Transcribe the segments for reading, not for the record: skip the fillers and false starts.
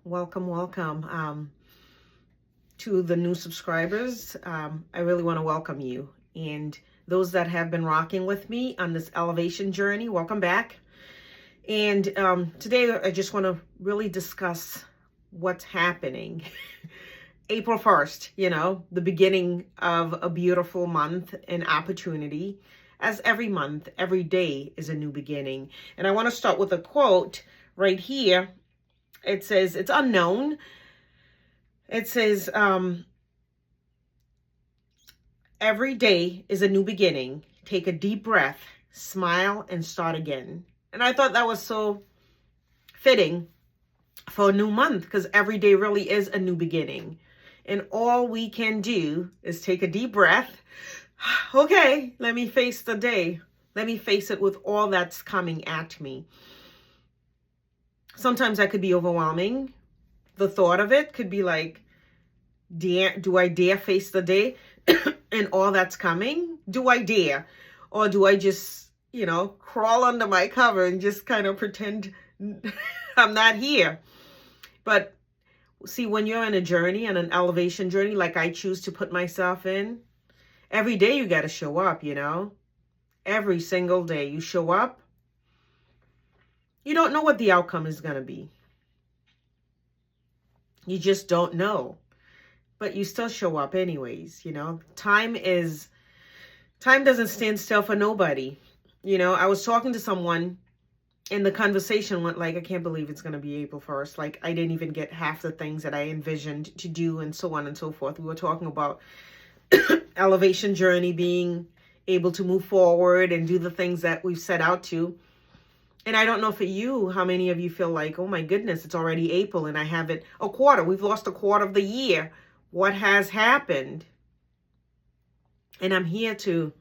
welcome to the new subscribers. I really want to welcome you. And those that have been rocking with me on this elevation journey, welcome back. And today I just want to really discuss what's happening. April 1st, the beginning of a beautiful month and opportunity. As every month, every day is a new beginning. And I want to start with a quote right here. It says, it's unknown. It says, every day is a new beginning. Take a deep breath, smile, and start again. And I thought that was so fitting for a new month, because every day really is a new beginning. And all we can do is take a deep breath. Okay, let me face the day. Let me face it with all that's coming at me. Sometimes that could be overwhelming. The thought of it could be like, do I dare face the day and all that's coming? Do I dare? Or do I just, crawl under my cover and just kind of pretend I'm not here? But see, when you're on a journey, on an elevation journey, like I choose to put myself in, every day you got to show up, Every single day you show up. You don't know what the outcome is going to be. You just don't know. But you still show up anyways, Time doesn't stand still for nobody. I was talking to someone and the conversation went like, I can't believe it's going to be April 1st. Like, I didn't even get half the things that I envisioned to do and so on and so forth. We were talking about elevation journey, being able to move forward and do the things that we've set out to. And I don't know for you, how many of you feel like, oh my goodness, it's already April and I haven't a quarter. We've lost a quarter of the year. What has happened? And I'm here to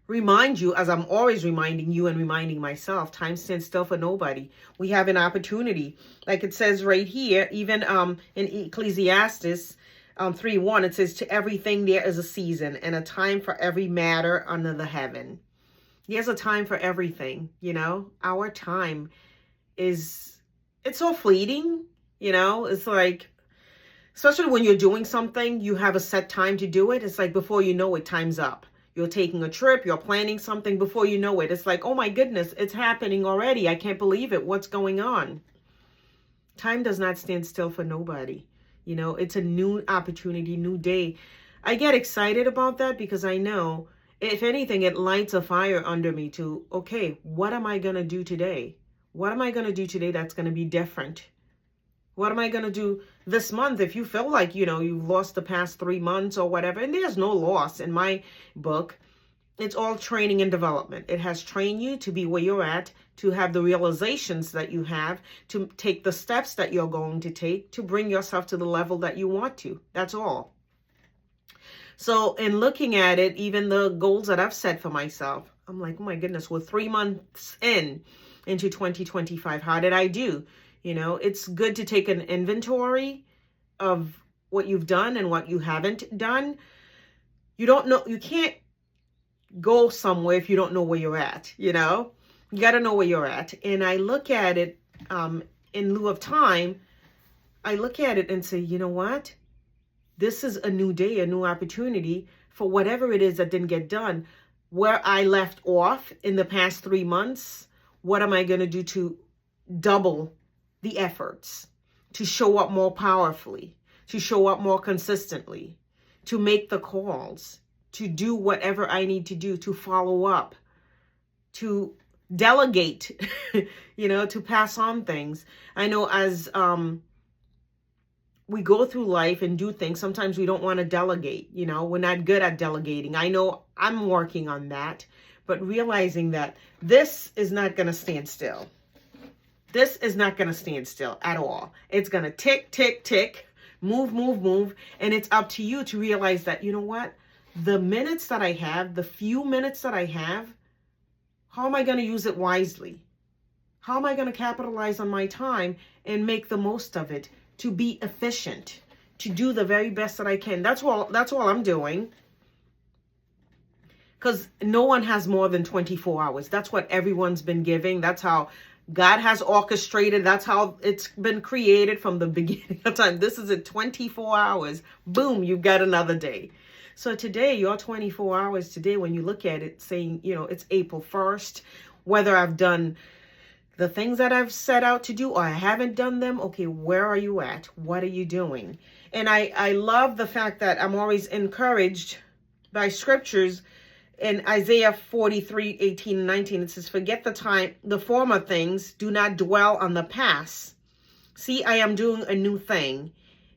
remind you, as I'm always reminding you and reminding myself, time stands still for nobody. We have an opportunity. Like it says right here, even in Ecclesiastes 3:1, it says, to everything there is a season and a time for every matter under the heaven. There's a time for everything, Our time it's so fleeting, It's like, especially when you're doing something, you have a set time to do it. It's like before you know it, time's up. You're taking a trip, you're planning something, before you know it, it's like, oh my goodness, it's happening already. I can't believe it. What's going on? Time does not stand still for nobody. It's a new opportunity, new day. I get excited about that because I know, if anything, it lights a fire under me to, okay, what am I going to do today? What am I going to do today that's going to be different? What am I going to do this month? If you feel like, you've lost the past 3 months or whatever, and there's no loss in my book. It's all training and development. It has trained you to be where you're at, to have the realizations that you have, to take the steps that you're going to take to bring yourself to the level that you want to. That's all. So in looking at it, even the goals that I've set for myself, I'm like, oh my goodness, we're 3 months into 2025. How did I do? It's good to take an inventory of what you've done and what you haven't done. You don't know, you can't go somewhere if you don't know where you're at, You got to know where you're at. And I look at it in lieu of time. I look at it and say, you know what? This is a new day, a new opportunity for whatever it is that didn't get done. Where I left off in the past 3 months, what am I going to do to double the efforts, to show up more powerfully, to show up more consistently, to make the calls, to do whatever I need to do, to follow up, to delegate, to pass on things. I know as we go through life and do things, sometimes we don't want to delegate, we're not good at delegating. I know I'm working on that, but realizing that this is not going to stand still. This is not going to stand still at all. It's going to tick, tick, tick, move, move, move. And it's up to you to realize that, what? The minutes that I have, the few minutes that I have, how am I going to use it wisely? How am I going to capitalize on my time and make the most of it to be efficient, to do the very best that I can? That's all I'm doing. Because no one has more than 24 hours. That's what everyone's been giving. That's how God has orchestrated. That's how it's been created from the beginning of time. This is at 24 hours. Boom, you've got another day. So today, your 24 hours today, when you look at it, saying, it's April 1st, whether I've done the things that I've set out to do or I haven't done them, okay, where are you at? What are you doing? And I love the fact that I'm always encouraged by scriptures. In Isaiah 43, 18 and 19, it says, forget the former things, do not dwell on the past. See, I am doing a new thing.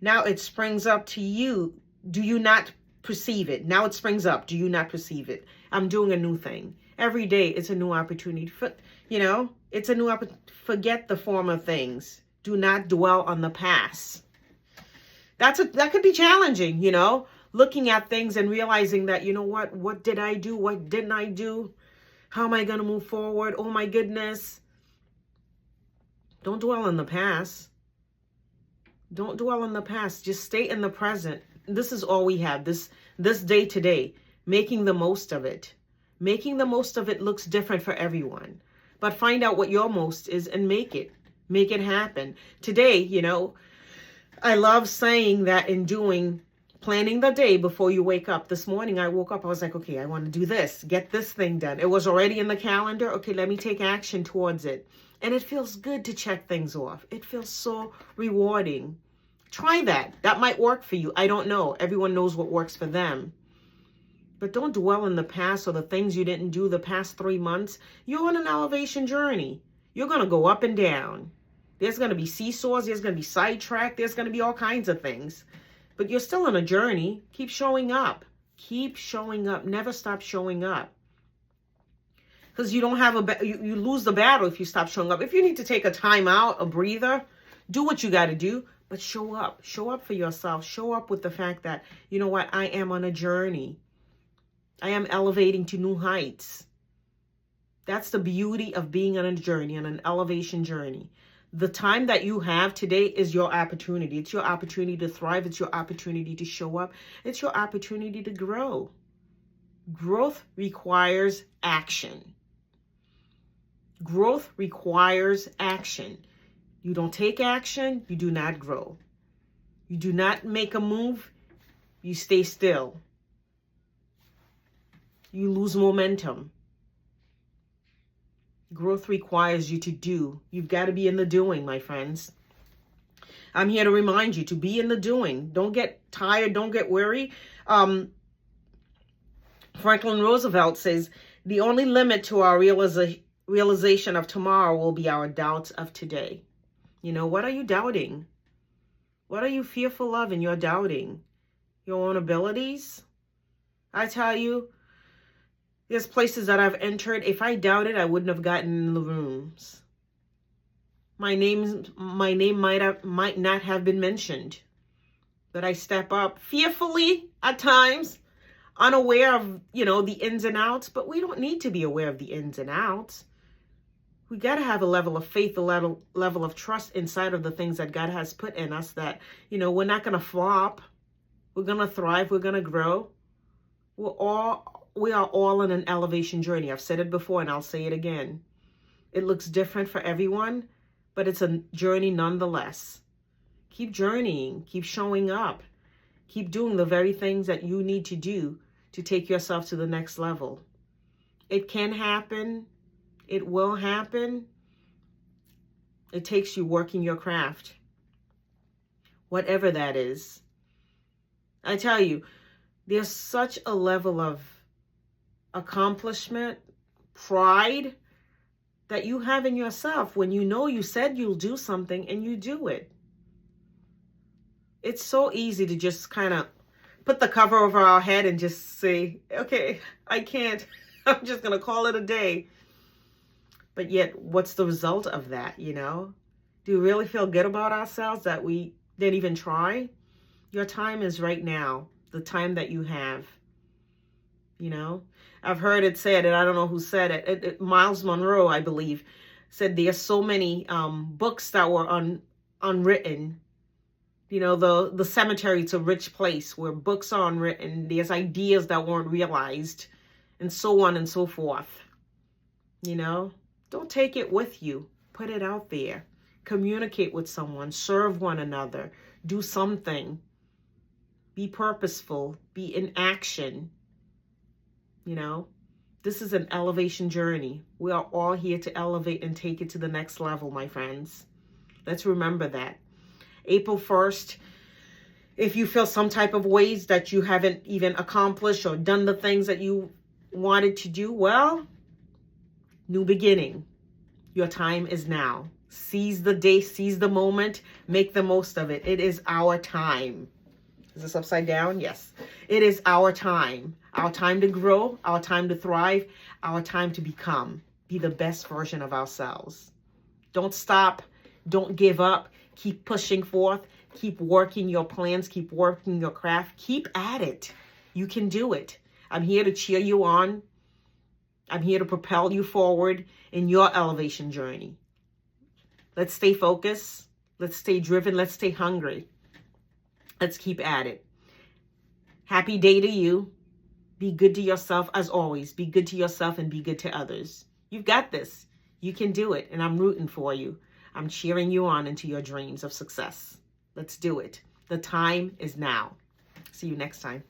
Now it springs up to you. Do you not perceive it? Now it springs up. Do you not perceive it? I'm doing a new thing. Every day it's a new opportunity. It's a new opportunity. Forget the former things. Do not dwell on the past. That could be challenging, looking at things and realizing that, what did I do? What didn't I do? How am I going to move forward? Oh my goodness. Don't dwell on the past. Don't dwell on the past. Just stay in the present. This is all we have. This day today, making the most of it. Making the most of it looks different for everyone. But find out what your most is and make it happen. Today, I love saying that and planning the day before you wake up. This morning I woke up, I was like, okay, I want to do this, get this thing done. It was already in the calendar. Okay, let me take action towards it. And it feels good to check things off. It feels so rewarding. Try that. That might work for you. I don't know. Everyone knows what works for them. But don't dwell in the past or the things you didn't do the past 3 months. You're on an elevation journey. You're going to go up and down. There's going to be seesaws. There's going to be sidetracked. There's going to be all kinds of things. But you're still on a journey. Keep showing up. Keep showing up. Never stop showing up. Because you don't have you lose the battle if you stop showing up. If you need to take a time out, a breather, do what you got to do. But show up. Show up for yourself. Show up with the fact that, you know what, I am on a journey. I am elevating to new heights. That's the beauty of being on a journey, on an elevation journey. The time that you have today is your opportunity. It's your opportunity to thrive. It's your opportunity to show up. It's your opportunity to grow. Growth requires action. Growth requires action. You don't take action, you do not grow. You do not make a move, you stay still. You lose momentum. Growth requires you to do. You've got to be in the doing, my friends. I'm here to remind you to be in the doing. Don't get tired. Don't get weary. Franklin Roosevelt says, the only limit to our realization of tomorrow will be our doubts of today. What are you doubting? What are you fearful of and you're doubting? Your own abilities? I tell you, there's places that I've entered. If I doubted, I wouldn't have gotten in the rooms. My name might not have been mentioned. But I step up fearfully at times, unaware of, the ins and outs. But we don't need to be aware of the ins and outs. We got to have a level of faith, a level of trust inside of the things that God has put in us that, we're not going to flop. We're going to thrive. We're going to grow. We are all on an elevation journey. I've said it before and I'll say it again. It looks different for everyone, but it's a journey nonetheless. Keep journeying. Keep showing up. Keep doing the very things that you need to do to take yourself to the next level. It can happen. It will happen. It takes you working your craft. Whatever that is. I tell you, there's such a level of accomplishment, pride that you have in yourself when you said you'll do something and you do it. It's so easy to just kind of put the cover over our head and just say, okay, I can't. I'm just going to call it a day. But yet, what's the result of that, Do we really feel good about ourselves that we didn't even try? Your time is right now, the time that you have. I've heard it said, and I don't know who said it. Miles Monroe, I believe, said there's so many books that were unwritten. The cemetery to a rich place where books are unwritten. There's ideas that weren't realized, and so on and so forth. Don't take it with you. Put it out there. Communicate with someone. Serve one another. Do something. Be purposeful. Be in action. You know, this is an elevation journey. We are all here to elevate and take it to the next level, my friends. Let's remember that. April 1st, if you feel some type of ways that you haven't even accomplished or done the things that you wanted to do, well, new beginning. Your time is now. Seize the day, seize the moment, make the most of it. It is our time. Is this upside down? Yes. It is our time. Our time to grow, our time to thrive, our time to become. Be the best version of ourselves. Don't stop. Don't give up. Keep pushing forth. Keep working your plans. Keep working your craft. Keep at it. You can do it. I'm here to cheer you on. I'm here to propel you forward in your elevation journey. Let's stay focused. Let's stay driven. Let's stay hungry. Let's keep at it. Happy day to you. Be good to yourself as always. Be good to yourself and be good to others. You've got this. You can do it. And I'm rooting for you. I'm cheering you on into your dreams of success. Let's do it. The time is now. See you next time.